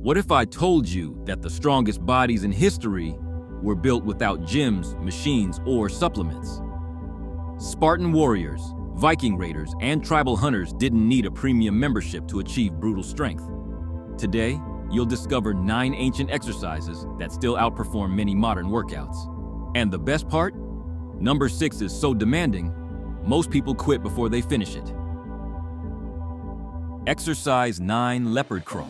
What if I told you that the strongest bodies in history were built without gyms, machines, or supplements? Spartan warriors, Viking raiders, and tribal hunters didn't need a premium membership to achieve brutal strength. Today, you'll discover 9 ancient exercises that still outperform many modern workouts. And the best part? Number 6 is so demanding, most people quit before they finish it. Exercise 9, leopard crawl.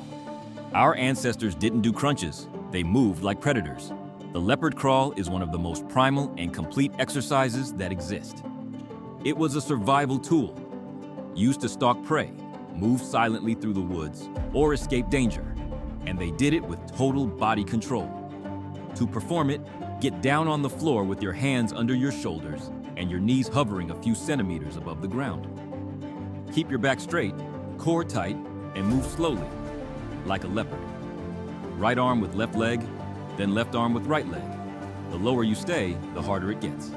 Our ancestors didn't do crunches, they moved like predators. The leopard crawl is one of the most primal and complete exercises that exist. It was a survival tool, used to stalk prey, move silently through the woods, or escape danger. And they did it with total body control. To perform it, get down on the floor with your hands under your shoulders and your knees hovering a few centimeters above the ground. Keep your back straight, core tight, and move slowly, like a leopard. Right arm with left leg, then left arm with right leg. The lower you stay, the harder it gets.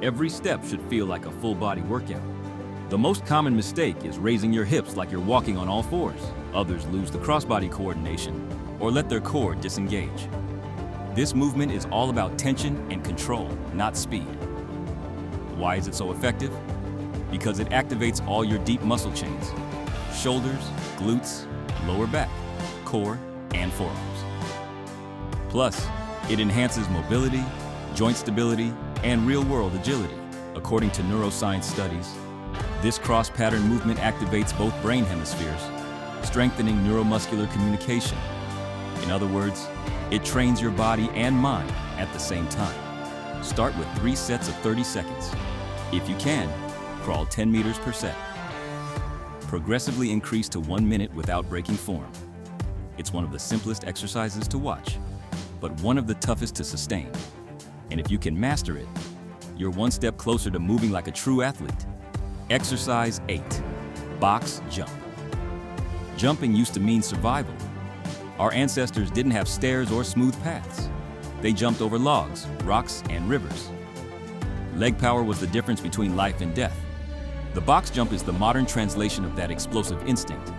Every step should feel like a full body workout. The most common mistake is raising your hips like you're walking on all fours. Others lose the crossbody coordination or let their core disengage. This movement is all about tension and control, not speed. Why is it so effective? Because it activates all your deep muscle chains: shoulders, glutes, lower back, core, and forearms. Plus, it enhances mobility, joint stability, and real-world agility. According to neuroscience studies, this cross-pattern movement activates both brain hemispheres, strengthening neuromuscular communication. In other words, it trains your body and mind at the same time. Start with 3 sets of 30 seconds. If you can, crawl 10 meters per set. Progressively increase to 1 minute without breaking form. It's one of the simplest exercises to watch, but one of the toughest to sustain. And if you can master it, you're one step closer to moving like a true athlete. Exercise 8, box jump. Jumping used to mean survival. Our ancestors didn't have stairs or smooth paths. They jumped over logs, rocks, and rivers. Leg power was the difference between life and death. The box jump is the modern translation of that explosive instinct.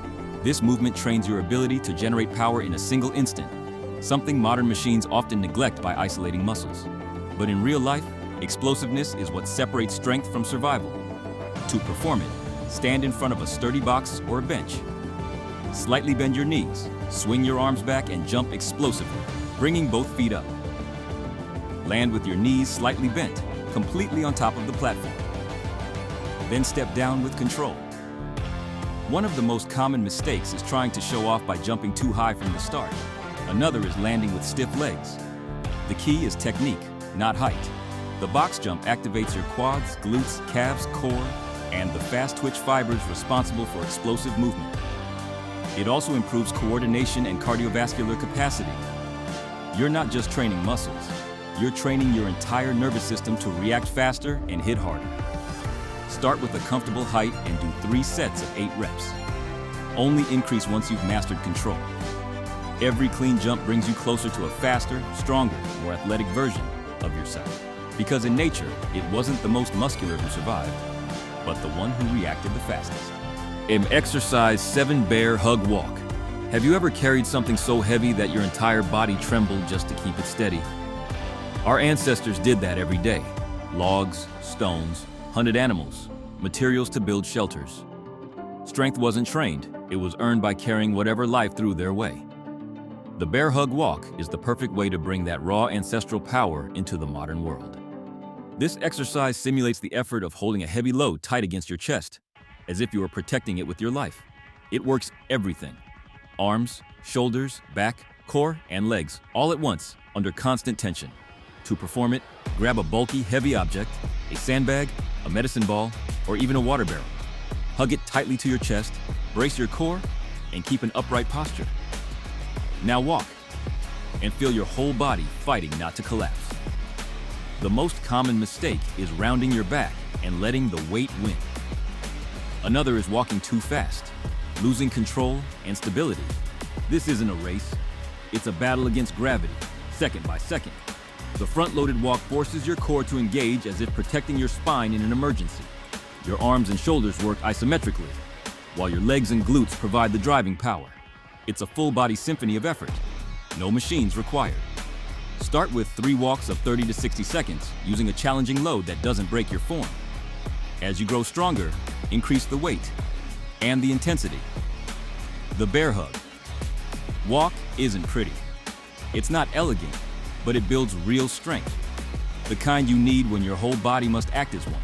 This movement trains your ability to generate power in a single instant, something modern machines often neglect by isolating muscles. But in real life, explosiveness is what separates strength from survival. To perform it, stand in front of a sturdy box or a bench. Slightly bend your knees, swing your arms back, and jump explosively, bringing both feet up. Land with your knees slightly bent, completely on top of the platform. Then step down with control. One of the most common mistakes is trying to show off by jumping too high from the start. Another is landing with stiff legs. The key is technique, not height. The box jump activates your quads, glutes, calves, core, and the fast twitch fibers responsible for explosive movement. It also improves coordination and cardiovascular capacity. You're not just training muscles, you're training your entire nervous system to react faster and hit harder. Start with a comfortable height and do 3 sets of 8 reps. Only increase once you've mastered control. Every clean jump brings you closer to a faster, stronger, more athletic version of yourself. Because in nature, it wasn't the most muscular who survived, but the one who reacted the fastest. In exercise 7, bear hug walk. Have you ever carried something so heavy that your entire body trembled just to keep it steady? Our ancestors did that every day. Logs, stones, hunted animals, materials to build shelters. Strength wasn't trained, it was earned by carrying whatever life threw their way. The bear hug walk is the perfect way to bring that raw ancestral power into the modern world. This exercise simulates the effort of holding a heavy load tight against your chest, as if you were protecting it with your life. It works everything: arms, shoulders, back, core, and legs, all at once, under constant tension. To perform it, grab a bulky, heavy object, a sandbag, a medicine ball, or even a water barrel. Hug it tightly to your chest, brace your core, and keep an upright posture. Now walk, and feel your whole body fighting not to collapse. The most common mistake is rounding your back and letting the weight win. Another is walking too fast, losing control and stability. This isn't a race, it's a battle against gravity, second by second. The front-loaded walk forces your core to engage as if protecting your spine in an emergency. Your arms and shoulders work isometrically, while your legs and glutes provide the driving power. It's a full-body symphony of effort. No machines required. Start with 3 walks of 30 to 60 seconds using a challenging load that doesn't break your form. As you grow stronger, increase the weight and the intensity. The bear hug. Walk isn't pretty. It's not elegant, but it builds real strength. The kind you need when your whole body must act as one.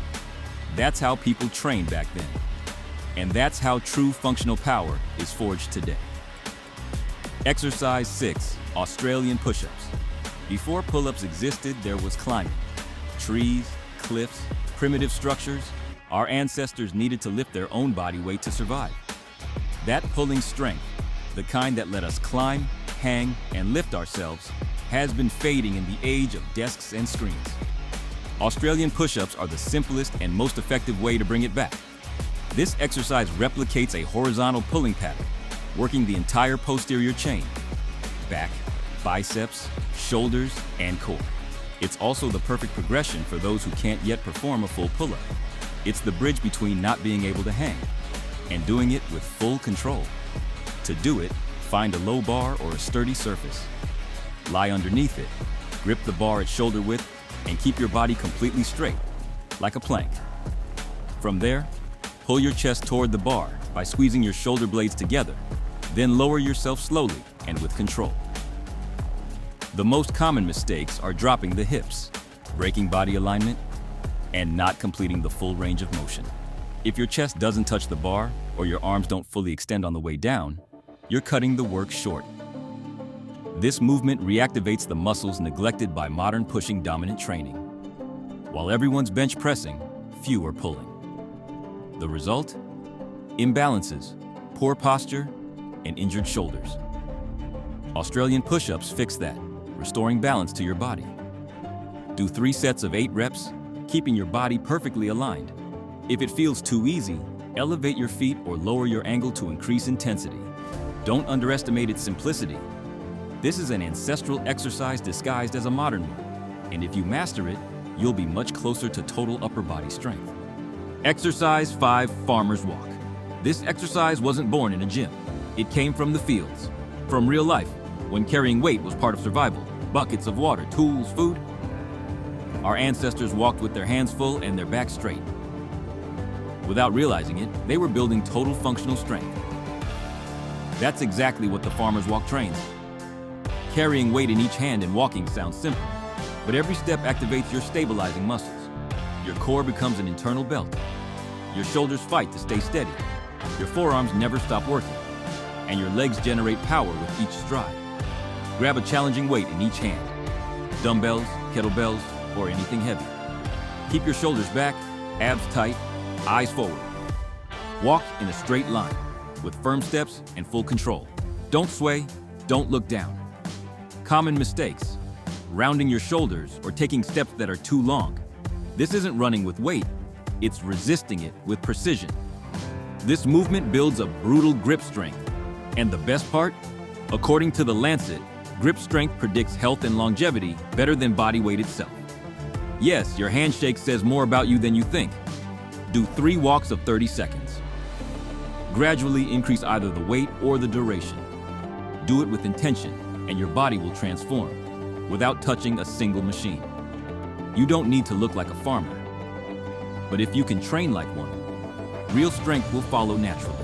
That's how people trained back then. And that's how true functional power is forged today. Exercise 6, Australian push-ups. Before pull-ups existed, there was climbing. Trees, cliffs, primitive structures. Our ancestors needed to lift their own body weight to survive. That pulling strength, the kind that let us climb, hang, and lift ourselves, has been fading in the age of desks and screens. Australian push-ups are the simplest and most effective way to bring it back. This exercise replicates a horizontal pulling pattern, working the entire posterior chain, back, biceps, shoulders, and core. It's also the perfect progression for those who can't yet perform a full pull-up. It's the bridge between not being able to hang and doing it with full control. To do it, find a low bar or a sturdy surface. Lie underneath it, grip the bar at shoulder width, and keep your body completely straight, like a plank. From there, pull your chest toward the bar by squeezing your shoulder blades together, then lower yourself slowly and with control. The most common mistakes are dropping the hips, breaking body alignment, and not completing the full range of motion. If your chest doesn't touch the bar or your arms don't fully extend on the way down, you're cutting the work short. This movement reactivates the muscles neglected by modern pushing dominant training. While everyone's bench pressing, few are pulling. The result? Imbalances, poor posture, and injured shoulders. Australian push-ups fix that, restoring balance to your body. Do 3 sets of 8 reps, keeping your body perfectly aligned. If it feels too easy, elevate your feet or lower your angle to increase intensity. Don't underestimate its simplicity. This is an ancestral exercise disguised as a modern one, and if you master it, you'll be much closer to total upper body strength. Exercise 5, Farmer's Walk. This exercise wasn't born in a gym. It came from the fields, from real life, when carrying weight was part of survival. Buckets of water, tools, food. Our ancestors walked with their hands full and their backs straight. Without realizing it, they were building total functional strength. That's exactly what the Farmer's Walk trains. Carrying weight in each hand and walking sounds simple, but every step activates your stabilizing muscles. Your core becomes an internal belt. Your shoulders fight to stay steady. Your forearms never stop working, and your legs generate power with each stride. Grab a challenging weight in each hand. Dumbbells, kettlebells, or anything heavy. Keep your shoulders back, abs tight, eyes forward. Walk in a straight line, with firm steps and full control. Don't sway, don't look down. Common mistakes: rounding your shoulders or taking steps that are too long. This isn't running with weight, it's resisting it with precision. This movement builds a brutal grip strength. And the best part? According to The Lancet, grip strength predicts health and longevity better than body weight itself. Yes, your handshake says more about you than you think. Do 3 walks of 30 seconds. Gradually increase either the weight or the duration. Do it with intention, and your body will transform without touching a single machine. You don't need to look like a farmer. But if you can train like one, real strength will follow naturally.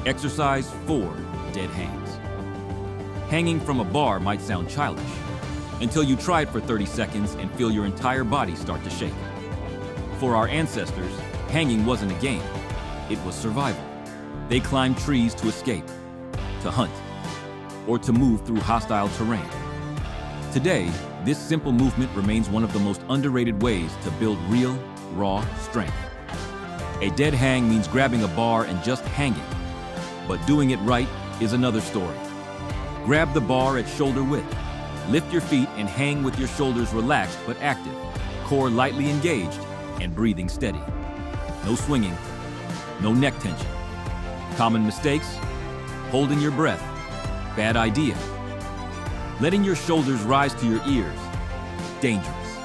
Exercise 4, Dead Hangs. Hanging from a bar might sound childish, until you try it for 30 seconds and feel your entire body start to shake. For our ancestors, hanging wasn't a game, it was survival. They climbed trees to escape, to hunt, or to move through hostile terrain. Today, this simple movement remains one of the most underrated ways to build real, raw strength. A dead hang means grabbing a bar and just hanging, but doing it right is another story. Grab the bar at shoulder width. Lift your feet and hang with your shoulders relaxed but active, core lightly engaged, and breathing steady. No swinging, no neck tension. Common mistakes: holding your breath, bad idea. Letting your shoulders rise to your ears, dangerous.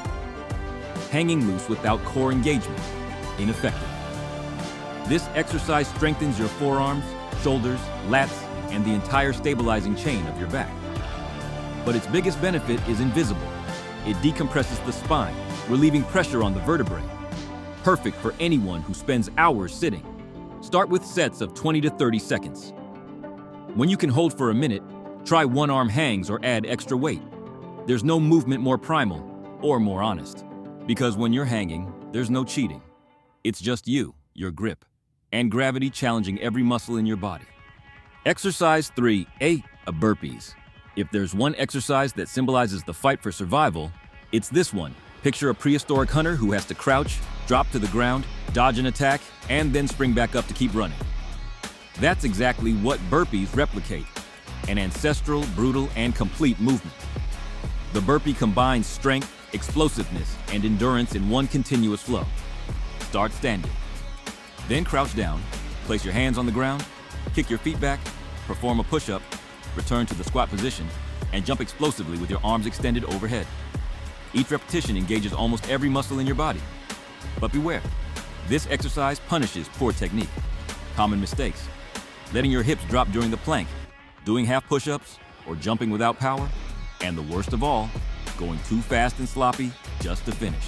Hanging loose without core engagement, ineffective. This exercise strengthens your forearms, shoulders, lats, and the entire stabilizing chain of your back. But its biggest benefit is invisible. It decompresses the spine, relieving pressure on the vertebrae. Perfect for anyone who spends hours sitting. Start with sets of 20 to 30 seconds. When you can hold for a minute, try one-arm hangs or add extra weight. There's no movement more primal or more honest. Because when you're hanging, there's no cheating. It's just you, your grip, and gravity challenging every muscle in your body. Exercise 3A, burpees. If there's one exercise that symbolizes the fight for survival, it's this one. Picture a prehistoric hunter who has to crouch, drop to the ground, dodge an attack, and then spring back up to keep running. That's exactly what burpees replicate, an ancestral, brutal, and complete movement. The burpee combines strength, explosiveness, and endurance in one continuous flow. Start standing. Then crouch down, place your hands on the ground, kick your feet back, perform a push-up, return to the squat position, and jump explosively with your arms extended overhead. Each repetition engages almost every muscle in your body. But beware, this exercise punishes poor technique. Common mistakes: letting your hips drop during the plank, doing half push-ups, or jumping without power, and the worst of all, going too fast and sloppy just to finish.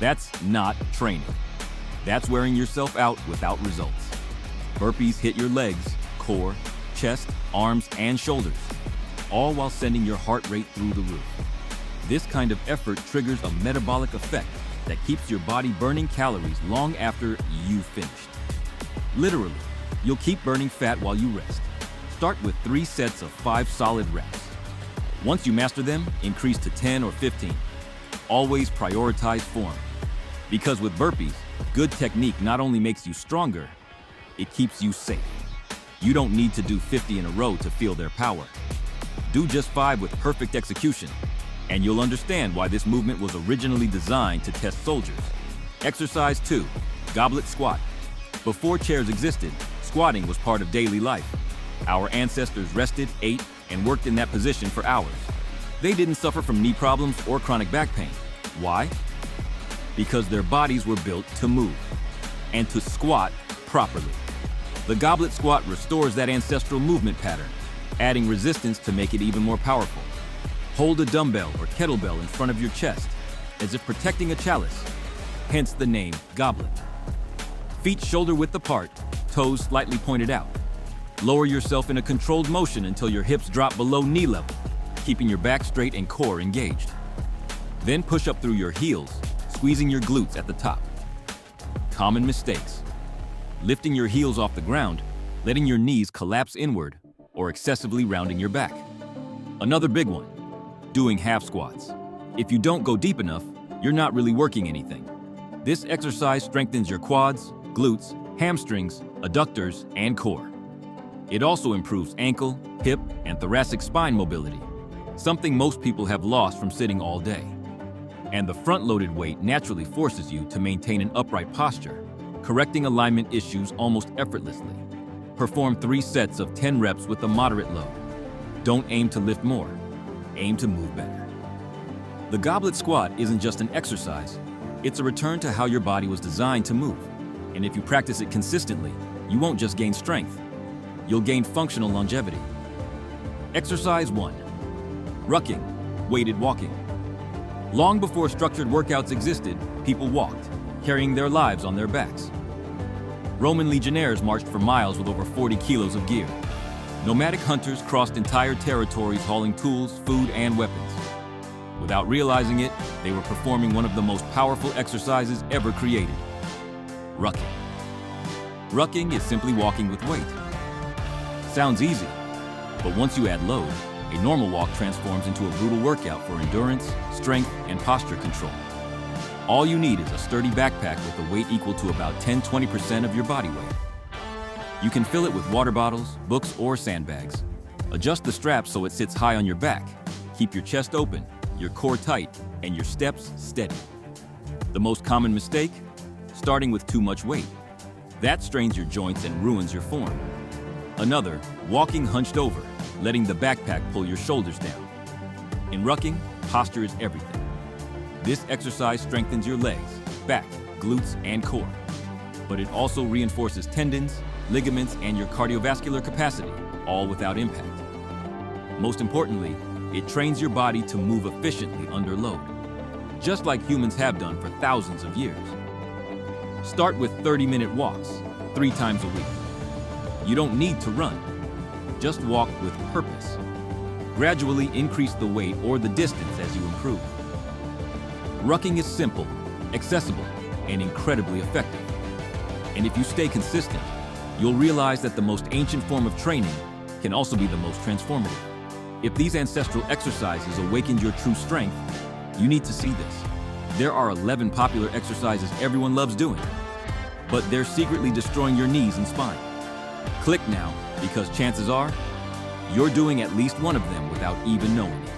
That's not training. That's wearing yourself out without results. Burpees hit your legs, core, chest, arms, and shoulders, all while sending your heart rate through the roof. This kind of effort triggers a metabolic effect that keeps your body burning calories long after you've finished. Literally, you'll keep burning fat while you rest. Start with 3 sets of 5 solid reps. Once you master them, increase to 10 or 15. Always prioritize form. Because with burpees, good technique not only makes you stronger, it keeps you safe. You don't need to do 50 in a row to feel their power. Do just 5 with perfect execution, and you'll understand why this movement was originally designed to test soldiers. Exercise 2, goblet squat. Before chairs existed, squatting was part of daily life. Our ancestors rested, ate, and worked in that position for hours. They didn't suffer from knee problems or chronic back pain. Why? Because their bodies were built to move and to squat properly. The goblet squat restores that ancestral movement pattern, adding resistance to make it even more powerful. Hold a dumbbell or kettlebell in front of your chest, as if protecting a chalice, hence the name goblet. Feet shoulder-width apart, toes slightly pointed out. Lower yourself in a controlled motion until your hips drop below knee level, keeping your back straight and core engaged. Then push up through your heels, squeezing your glutes at the top. Common mistakes: lifting your heels off the ground, letting your knees collapse inward, or excessively rounding your back. Another big one: doing half squats. If you don't go deep enough, you're not really working anything. This exercise strengthens your quads, glutes, hamstrings, adductors, and core. It also improves ankle, hip, and thoracic spine mobility, something most people have lost from sitting all day. And the front-loaded weight naturally forces you to maintain an upright posture, correcting alignment issues almost effortlessly. Perform 3 sets of 10 reps with a moderate load. Don't aim to lift more, aim to move better. The goblet squat isn't just an exercise, it's a return to how your body was designed to move. And if you practice it consistently, you won't just gain strength, you'll gain functional longevity. Exercise 1. Rucking, weighted walking. Long before structured workouts existed, people walked, carrying their lives on their backs. Roman legionnaires marched for miles with over 40 kilos of gear. Nomadic hunters crossed entire territories hauling tools, food, and weapons. Without realizing it, they were performing one of the most powerful exercises ever created: rucking. Rucking is simply walking with weight. Sounds easy, but once you add load, a normal walk transforms into a brutal workout for endurance, strength, and posture control. All you need is a sturdy backpack with a weight equal to about 10-20% of your body weight. You can fill it with water bottles, books, or sandbags. Adjust the strap so it sits high on your back. Keep your chest open, your core tight, and your steps steady. The most common mistake? Starting with too much weight. That strains your joints and ruins your form. Another, walking hunched over, letting the backpack pull your shoulders down. In rucking, posture is everything. This exercise strengthens your legs, back, glutes, and core. But it also reinforces tendons, ligaments, and your cardiovascular capacity, all without impact. Most importantly, it trains your body to move efficiently under load, just like humans have done for thousands of years. Start with 30-minute walks, 3 times a week. You don't need to run. Just walk with purpose. Gradually increase the weight or the distance as you improve. Rucking is simple, accessible, and incredibly effective. And if you stay consistent, you'll realize that the most ancient form of training can also be the most transformative. If these ancestral exercises awakened your true strength, you need to see this. There are 11 popular exercises everyone loves doing, but they're secretly destroying your knees and spine. Click now, because chances are, you're doing at least one of them without even knowing it.